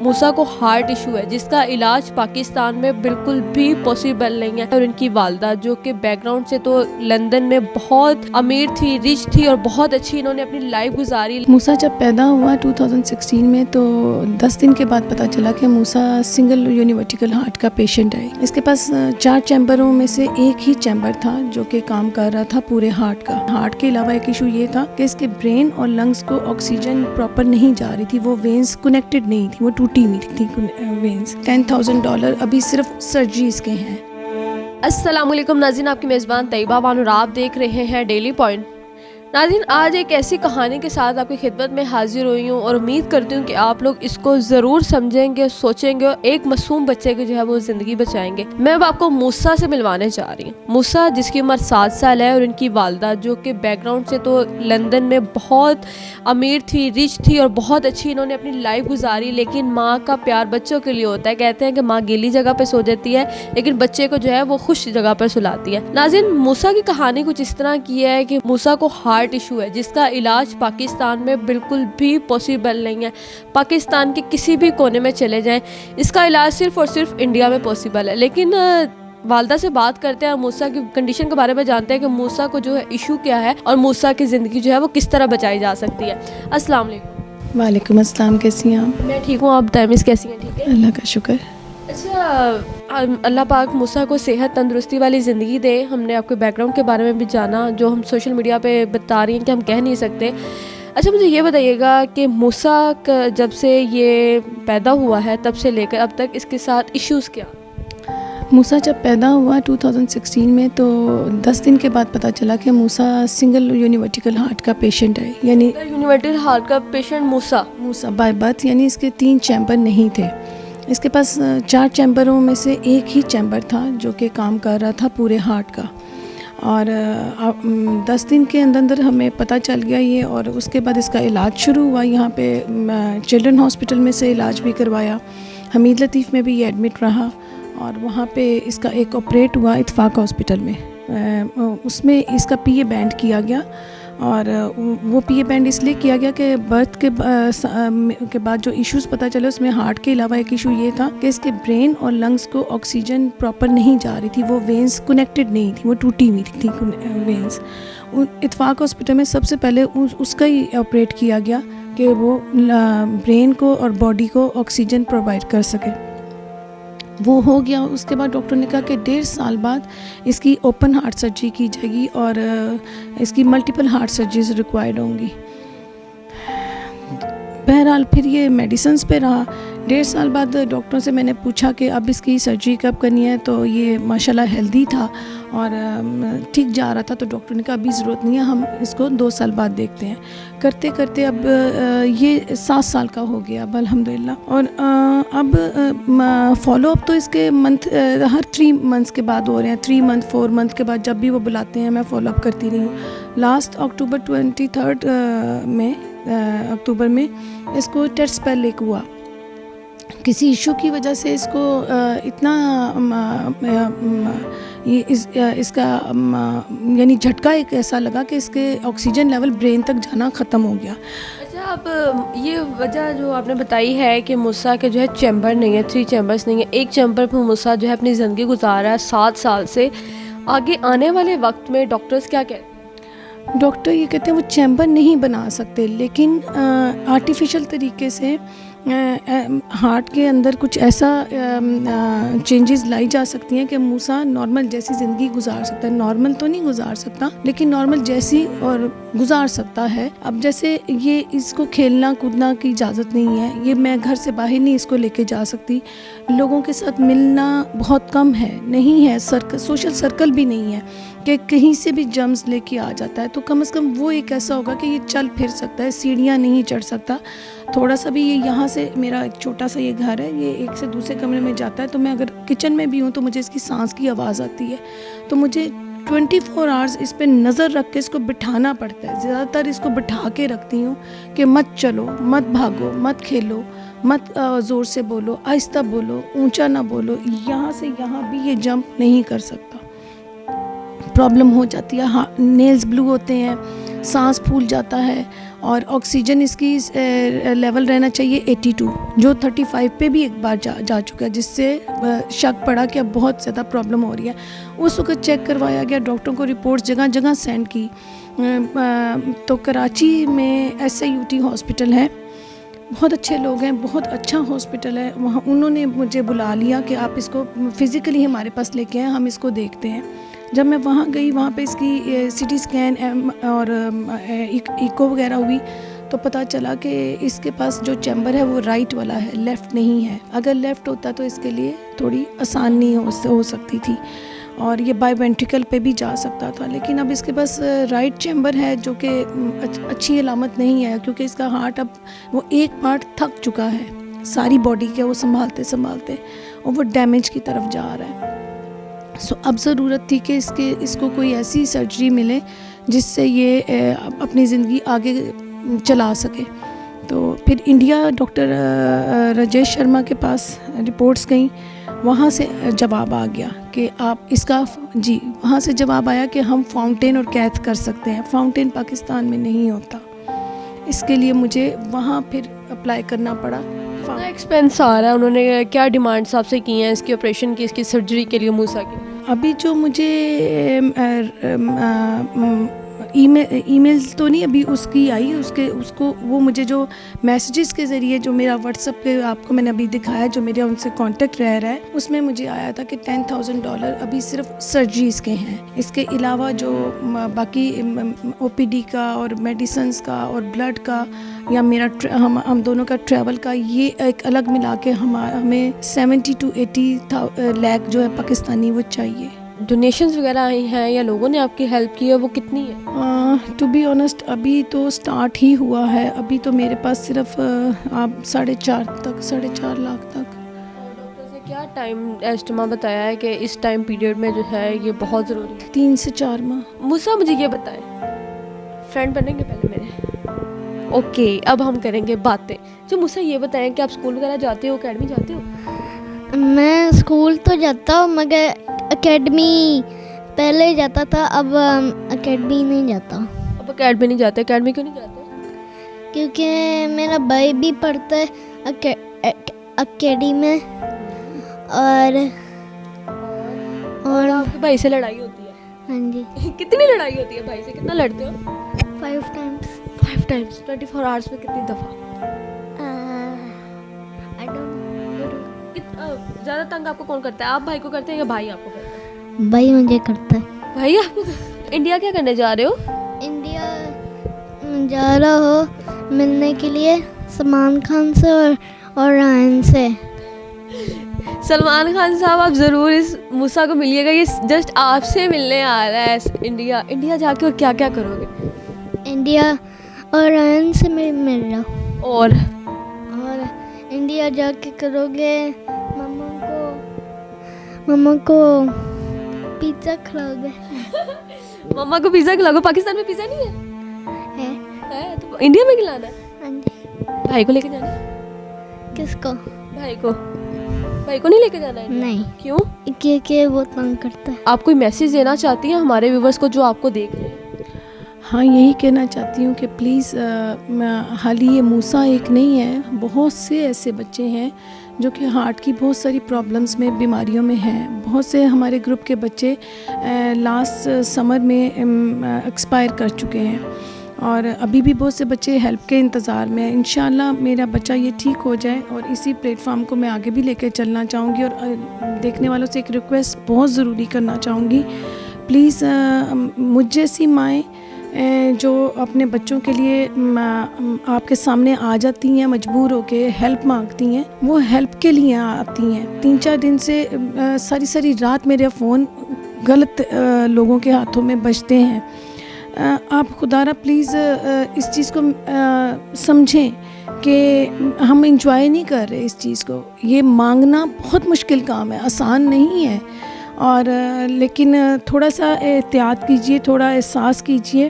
मूसा को heart issue है जिसका इलाज पाकिस्तान में बिल्कुल भी पॉसिबल नहीं है। और इनकी वालदा जो कि बैकग्राउंड से तो लंदन में बहुत अमीर थी, रिच थी और बहुत अच्छी इन्होंने अपनी लाइफ गुजारी। मूसा जब पैदा हुआ 2016 में तो 10 दिन के बाद पता चला कि मूसा सिंगल यूनिवर्टिकल हार्ट का पेशेंट है। इसके पास 4 चैम्बरों में से एक ही चैम्बर था जो कि काम कर रहा था पूरे हार्ट का। हार्ट के अलावा एक इशू ये था कि इसके ब्रेन और लंग्स को ऑक्सीजन प्रॉपर नहीं जा रही थी, वो वेन्स कनेक्टेड नहीं थी, वो टूटी हुई थी वेन्स। $10,000 अभी सिर्फ सर्जरीज के हैं। अस्सलाम वालेकुम नाज़रीन, आपकी मेज़बान तैयबा बानो और आप देख रहे हैं डेली पॉइंट। नाज़रीन, आज एक ऐसी कहानी के साथ आपकी खिदमत में हाजिर हुई हूँ और उम्मीद करती हूँ कि आप लोग इसको ज़रूर समझेंगे, सोचेंगे और एक मासूम बच्चे की जो है वो ज़िंदगी बचाएंगे। मैं अब आपको मूसा से मिलवाने जा रही हूँ। मूसा जिसकी उम्र 7 साल है और इनकी वालदा जो कि बैकग्राउंड से तो लंदन में बहुत अमीर थी, रिच थी और बहुत अच्छी इन्होंने अपनी लाइफ गुजारी। लेकिन माँ का प्यार बच्चों के लिए होता है। कहते हैं कि माँ गीली जगह पर सो जाती है लेकिन बच्चे को जो है वो खुश जगह पर सुलाती है। नाज़रीन, मूसा की कहानी कुछ इस तरह की है कि मूसा को हार्ट इशू है जिसका इलाज पाकिस्तान में बिल्कुल भी पॉसिबल नहीं है। पाकिस्तान के किसी भी कोने में चले जाएं, इसका इलाज सिर्फ और सिर्फ इंडिया में पॉसिबल है। लेकिन वालदा से बात करते हैं, मूसा की कंडीशन के बारे में जानते हैं कि मूसा को जो है इशू क्या है और मूसा की ज़िंदगी जो है वो किस तरह बचाई जा सकती है। अस्सलाम वालेकुम। वालेकुम अस्सलाम, कैसी हैं आप? मैं ठीक हूँ, आप तमीज़ कैसी हैं? ठीक है, अल्लाह का शुक्र। अच्छा, अल्लाह पाक मूसा को सेहत तंदुरुस्ती वाली ज़िंदगी दे। हमने आपके बैकग्राउंड के बारे में भी जाना जो हम सोशल मीडिया पे बता रही हैं कि हम कह नहीं सकते। अच्छा, मुझे ये बताइएगा कि मूसा जब से ये पैदा हुआ है तब से लेकर अब तक इसके साथ इश्यूज़ क्या? मूसा जब पैदा हुआ 2016 में तो 10 दिन के बाद पता चला कि मूसा सिंगल यूनिवर्टिकल हार्ट का पेशेंट है। यानी यूनिवर्सल हार्ट का पेशेंट मूसा बाय बर्थ, यानी इसके 3 चैम्बर नहीं थे। इसके पास 4 चैम्बरों में से एक ही चैम्बर था जो कि काम कर रहा था पूरे हार्ट का। और 10 दिन के अंदर हमें पता चल गया ये, और उसके बाद इसका इलाज शुरू हुआ। यहाँ पे चिल्ड्रन हॉस्पिटल में से इलाज भी करवाया, हमीद लतीफ़ में भी ये एडमिट रहा और वहाँ पे इसका एक ऑपरेट हुआ इत्तेफाक हॉस्पिटल में। उसमें इसका पीए बैंड किया गया और वो पीए बैंड इसलिए किया गया कि बर्थ के बाद जो इश्यूज़ पता चले उसमें हार्ट के अलावा एक इशू ये था कि इसके ब्रेन और लंग्स को ऑक्सीजन प्रॉपर नहीं जा रही थी, वो वेन्स कनेक्टेड नहीं थी, वो टूटी हुई थी वेन्स। इत्तेफाक हॉस्पिटल में सबसे पहले उसका ही ऑपरेट किया गया कि वो ब्रेन को और बॉडी को ऑक्सीजन प्रोवाइड कर सके। वो हो गया। उसके बाद डॉक्टर ने कहा कि 1.5 साल बाद इसकी ओपन हार्ट सर्जरी की जाएगी और इसकी मल्टीपल हार्ट सर्जरीज रिक्वायर्ड होंगी। बहरहाल फिर ये मेडिसिन्स पे रहा। 1.5 साल बाद डॉक्टरों से मैंने पूछा कि अब इसकी सर्जरी कब करनी है, तो ये माशाल्लाह हेल्दी था और ठीक जा रहा था। तो डॉक्टर ने कहा अभी ज़रूरत नहीं है, हम इसको 2 साल बाद देखते हैं। करते करते अब ये 7 साल का हो गया अब अल्हम्दुलिल्लाह। और अब फॉलो अप तो इसके हर 3 मंथ्स के बाद हो रहे हैं। 3 मंथ 4 मंथ के बाद जब भी वो बुलाते हैं मैं फॉलो अप करती रही हूँ। लास्ट अक्टूबर 23 में अक्टूबर में इसको टेस्ट पहले हुआ। किसी इशू की वजह से इसको इतना इसका यानी झटका एक ऐसा लगा कि इसके ऑक्सीजन लेवल ब्रेन तक जाना ख़त्म हो गया। अच्छा, अब ये वजह जो आपने बताई है कि मूसा के जो है चैम्बर नहीं है, 3 चैम्बर्स नहीं है, एक चैम्बर पर मूसा जो है अपनी ज़िंदगी गुजार रहा है 7 साल से। आगे आने वाले वक्त में डॉक्टर्स क्या कहते हैं? डॉक्टर ये कहते हैं वो चैम्बर नहीं बना सकते, लेकिन आर्टिफिशियल तरीके से हार्ट के अंदर कुछ ऐसा चेंजेस लाई जा सकती हैं कि मूसा नॉर्मल जैसी ज़िंदगी गुजार सकता है। नॉर्मल तो नहीं गुजार सकता लेकिन नॉर्मल जैसी और गुजार सकता है। अब जैसे ये इसको खेलना कूदना की इजाज़त नहीं है, ये मैं घर से बाहर नहीं इसको लेके जा सकती, लोगों के साथ मिलना बहुत कम है, नहीं है सोशल सर्कल भी नहीं है कि कहीं से भी जम्स लेके आ जाता है। तो कम से कम वो एक ऐसा होगा कि ये चल फिर सकता है, सीढ़ियाँ नहीं चढ़ सकता थोड़ा सा भी। ये यहाँ से मेरा एक छोटा सा ये घर है, ये एक से दूसरे कमरे में जाता है, तो मैं अगर किचन में भी हूँ तो मुझे इसकी सांस की आवाज़ आती है। तो मुझे 24 आवर्स इस पे नज़र रख के इसको बिठाना पड़ता है। ज़्यादातर इसको बिठा के रखती हूँ कि मत चलो, मत भागो, मत खेलो, मत ज़ोर से बोलो, आहिस्ता बोलो, ऊंचा ना बोलो। यहाँ से यहाँ भी ये जंप नहीं कर सकता, प्रॉब्लम हो जाती है। हाँ, नेल्स ब्लू होते हैं, सांस फूल जाता है और ऑक्सीजन इसकी लेवल रहना चाहिए 82, जो 35 पे भी एक बार जा चुका है, जिससे शक पड़ा कि अब बहुत ज़्यादा प्रॉब्लम हो रही है। उस वक्त चेक करवाया गया, डॉक्टरों को रिपोर्ट्स जगह जगह सेंड की। तो कराची में SAUT हॉस्पिटल है, बहुत अच्छे लोग हैं, बहुत अच्छा हॉस्पिटल है वहाँ। उन्होंने मुझे बुला लिया कि आप इसको फ़िज़िकली हमारे पास लेके आएँ, हम इसको देखते हैं। जब मैं वहाँ गई, वहाँ पे इसकी CT स्कैन और इको वगैरह हुई, तो पता चला कि इसके पास जो चैम्बर है वो राइट वाला है, लेफ़्ट नहीं है। अगर लेफ़्ट होता तो इसके लिए थोड़ी आसानी हो सकती थी और ये बाय वेंट्रिकल पे भी जा सकता था, लेकिन अब इसके पास राइट चैम्बर है, जो कि अच्छी अलामत नहीं है, क्योंकि इसका हार्ट अब वो एक पार्ट थक चुका है सारी बॉडी के, वो संभालते संभालते, और वो डैमेज की तरफ जा रहा है। सो अब ज़रूरत थी कि इसको कोई ऐसी सर्जरी मिले जिससे ये अपनी ज़िंदगी आगे चला सके। तो फिर इंडिया डॉक्टर राजेश शर्मा के पास रिपोर्ट्स गई, वहाँ से जवाब आ गया कि आप इसका वहाँ से जवाब आया कि हम फाउंटेन और कैथ कर सकते हैं। फाउंटेन पाकिस्तान में नहीं होता, इसके लिए मुझे वहाँ फिर अप्लाई करना पड़ा। कितना एक्सपेंस आ रहा है? उन्होंने क्या डिमांड्स आपसे की हैं इसकी ऑपरेशन की, इसकी सर्जरी के लिए मूसा की? अभी जो मुझे ईमेल्स तो नहीं अभी उसकी आई, उसको वो मुझे जो मैसेजेस के ज़रिए, जो मेरा व्हाट्सएप पे आपको मैंने अभी दिखाया, जो मेरा उनसे कांटेक्ट रह रहा है, उसमें मुझे आया था कि $10,000 अभी सिर्फ सर्जरीज़ के हैं। इसके अलावा जो बाकी OPD का और मेडिसिन्स का और ब्लड का या मेरा हम दोनों का ट्रैवल का, ये एक अलग मिला के हमें 70 to 80 लाख जो है पाकिस्तानी वो चाहिए। डोनेशंस वगैरह आई हैं या लोगों ने आपकी हेल्प की है, वो कितनी है? टू बी ऑनेस्ट अभी तो स्टार्ट ही हुआ है, अभी तो मेरे पास सिर्फ आप 4.5 लाख तक। डॉक्टर से क्या टाइम एस्टिमा बताया है कि इस टाइम पीरियड में जो है ये बहुत ज़रूरी है? 3 से 4 माह। मूसा मुझे ये बताएं, फ्रेंड बनेंगे पहले मेरे? ओके, अब हम करेंगे बातें। जो मूसा ये बताएं कि आप स्कूल वगैरह जाते हो, अकेडमी जाते हो? मैं स्कूल तो जाता हूँ, मगर एकेडमी पहले जाता था, अब एकेडमी नहीं जाता। अब अकेडमी नहीं जाते? अकेडमी क्यों नहीं जाते? क्योंकि मेरा भाई भी पढ़ता है एकेडमी में, और आपके भाई से लड़ाई होती है? हाँ जी। कितनी लड़ाई होती है भाई से? कितना लड़ते हो? 5 टाइम्स। 5 टाइम्स 24 आवर्स में कितनी दफ़ा? आई डोंट ज़्यादा तंग आपको कौन करता है? आप भाई को करते हैं या भाई आपको करता है? भाई मुझे करता है। भाई आपको? इंडिया क्या करने जा रहे हो? इंडिया जा रहा हो मिलने के लिए सलमान खान से और रायन से। सलमान खान साहब, आप ज़रूर इस मूसा को मिलिएगा, ये जस्ट आपसे मिलने आ रहा है इंडिया जाके। और क्या क्या करोगे? इंडिया और रायन से मिल रहा हूँ। और इंडिया जाके करोगे, मम्मा को पिज़्ज़ा खिलाओगे। मम्मा को पिज़्ज़ा खिलाओगे? पाकिस्तान में पिज़्ज़ा नहीं है? है तो इंडिया में खिलाना है। हाँ जी। भाई को लेके जाना है? किसको? भाई को नहीं लेके जाना है? नहीं। क्यों? क्योंकि वो तंग करता है। आप कोई मैसेज देना चाहती हैं हमारे व्यूवर्स को जो आपको देख रहे हैं? हाँ, यही कहना चाहती हूँ कि प्लीज़ हाल ही ये मूसा एक नहीं है, बहुत से ऐसे बच्चे हैं जो कि हार्ट की बहुत सारी प्रॉब्लम्स में, बीमारियों में हैं। बहुत से हमारे ग्रुप के बच्चे लास्ट समर में एक्सपायर कर चुके हैं और अभी भी बहुत से बच्चे हेल्प के इंतज़ार में हैं। इंशाल्लाह मेरा बच्चा ये ठीक हो जाए और इसी प्लेटफार्म को मैं आगे भी लेकर चलना चाहूँगी। और देखने वालों से एक रिक्वेस्ट बहुत ज़रूरी करना चाहूँगी, प्लीज़ मुझ जैसी माएँ जो अपने बच्चों के लिए आपके सामने आ जाती हैं, मजबूर होके हेल्प मांगती हैं, वो हेल्प के लिए आती हैं। 3-4 दिन से सारी रात मेरे फ़ोन गलत लोगों के हाथों में बजते हैं। आप खुदारा प्लीज़ इस चीज़ को समझें कि हम इंजॉय नहीं कर रहे इस चीज़ को। ये मांगना बहुत मुश्किल काम है, आसान नहीं है। और लेकिन थोड़ा सा एहतियात कीजिए, थोड़ा एहसास कीजिए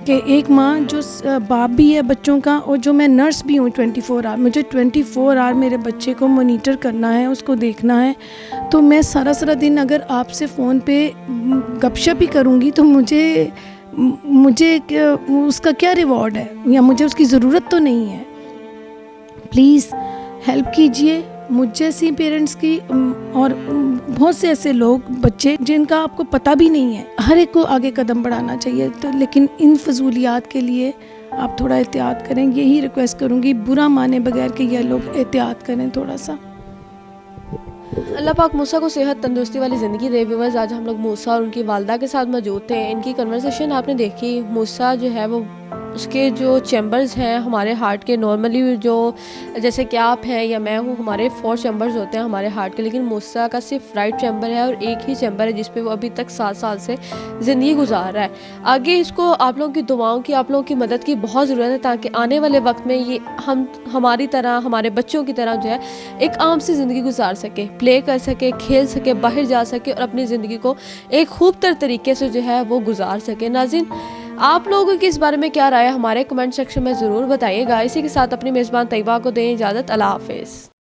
कि एक माँ जो बाप भी है बच्चों का, और जो मैं नर्स भी हूँ 24 आवर, मुझे 24 आवर मेरे बच्चे को मॉनिटर करना है, उसको देखना है। तो मैं सारा दिन अगर आपसे फ़ोन पे गपशप ही करूँगी तो मुझे मुझे उसका क्या रिवॉर्ड है, या मुझे उसकी ज़रूरत तो नहीं है। प्लीज़ हेल्प कीजिए मुझ जैसी पेरेंट्स की, और बहुत से ऐसे लोग, बच्चे जिनका आपको पता भी नहीं है। हर एक को आगे कदम बढ़ाना चाहिए, तो लेकिन इन फजूलियात के लिए आप थोड़ा एहतियात करें, यही रिक्वेस्ट करूँगी, बुरा माने बगैर कि यह लोग एहतियात करें थोड़ा सा। अल्लाह पाक मूसा को सेहत तंदुरुस्ती वाली ज़िंदगी दे। व्यूअर्स, आज हम लोग मूसा और उनकी वालदा के साथ मौजूद थे। इनकी कन्वर्सेशन आपने देखी। मूसा जो है वो, उसके जो चैम्बर्स हैं हमारे हार्ट के, नॉर्मली जो जैसे कि आप हैं या मैं हूँ, हमारे 4 चैम्बर्स होते हैं हमारे हार्ट के, लेकिन मूसा का सिर्फ राइट चैम्बर है और एक ही चैम्बर है जिस पे वो अभी तक 7 साल से ज़िंदगी गुजार रहा है। आगे इसको आप लोगों की दुआओं की, आप लोगों की मदद की बहुत ज़रूरत है, ताकि आने वाले वक्त में ये हमारी तरह, हमारे बच्चों की तरह जो है एक आम सी ज़िंदगी गुजार सके, प्ले कर सके, खेल सके, बाहर जा सके और अपनी ज़िंदगी को एक खूबतर तरीके से जो है वो गुजार सके। नाज़रीन, आप लोगों की इस बारे में क्या राय है, हमारे कमेंट सेक्शन में ज़रूर बताइएगा। इसी के साथ अपनी मेज़बान तैयबा को दें इजाज़त। अल्लाह हाफ़िज़।